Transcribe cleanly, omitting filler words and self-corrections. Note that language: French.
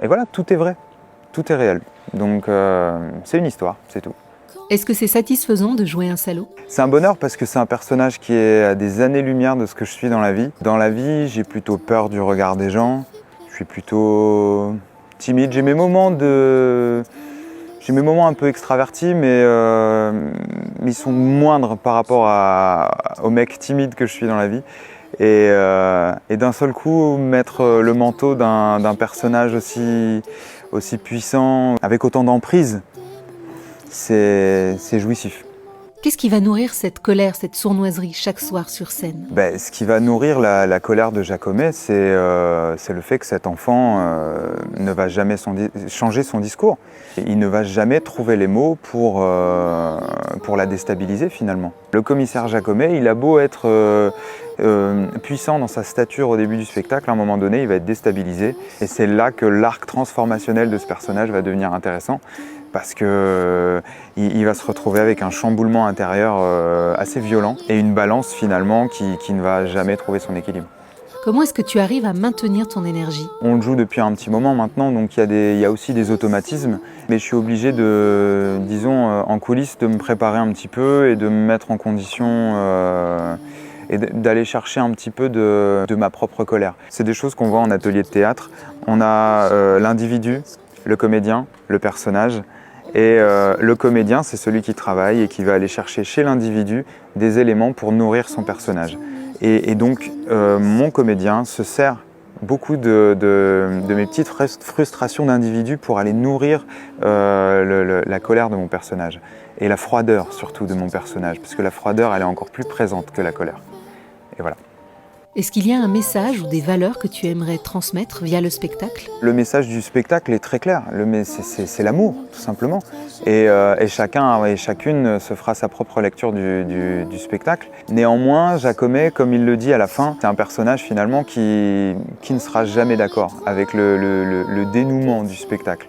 Et voilà, tout est vrai, tout est réel. Donc c'est une histoire, c'est tout. Est-ce que c'est satisfaisant de jouer un salaud? C'est un bonheur parce que c'est un personnage qui est à des années-lumière de ce que je suis dans la vie. Dans la vie, j'ai plutôt peur du regard des gens, je suis plutôt timide. J'ai mes moments un peu extravertis, mais ils sont moindres par rapport au mec timide que je suis dans la vie. Et d'un seul coup, mettre le manteau d'un personnage aussi puissant, avec autant d'emprise, c'est jouissif. Qu'est-ce qui va nourrir cette colère, cette sournoiserie chaque soir sur scène? Ce qui va nourrir la colère de Jacomet, c'est le fait que cet enfant ne va jamais changer son discours. Il ne va jamais trouver les mots pour la déstabiliser finalement. Le commissaire Jacomet, il a beau être puissant dans sa stature au début du spectacle, à un moment donné, il va être déstabilisé. Et c'est là que l'arc transformationnel de ce personnage va devenir intéressant, parce qu'il va se retrouver avec un chamboulement intérieur assez violent et une balance finalement qui ne va jamais trouver son équilibre. Comment est-ce que tu arrives à maintenir ton énergie? On le joue depuis un petit moment maintenant, donc il y a aussi des automatismes, mais je suis obligé en coulisses, de me préparer un petit peu et de me mettre en condition et d'aller chercher un petit peu de ma propre colère. C'est des choses qu'on voit en atelier de théâtre. On a l'individu, le comédien, le personnage. Et le comédien, c'est celui qui travaille et qui va aller chercher chez l'individu des éléments pour nourrir son personnage. Et donc, mon comédien se sert beaucoup de mes petites frustrations d'individu pour aller nourrir la colère de mon personnage. Et la froideur, surtout, de mon personnage, parce que la froideur, elle est encore plus présente que la colère. Et voilà. Est-ce qu'il y a un message ou des valeurs que tu aimerais transmettre via le spectacle? Le message du spectacle est très clair, c'est l'amour, tout simplement. Et chacun et chacune se fera sa propre lecture du spectacle. Néanmoins, Jacomet, comme il le dit à la fin, c'est un personnage finalement qui ne sera jamais d'accord avec le dénouement du spectacle.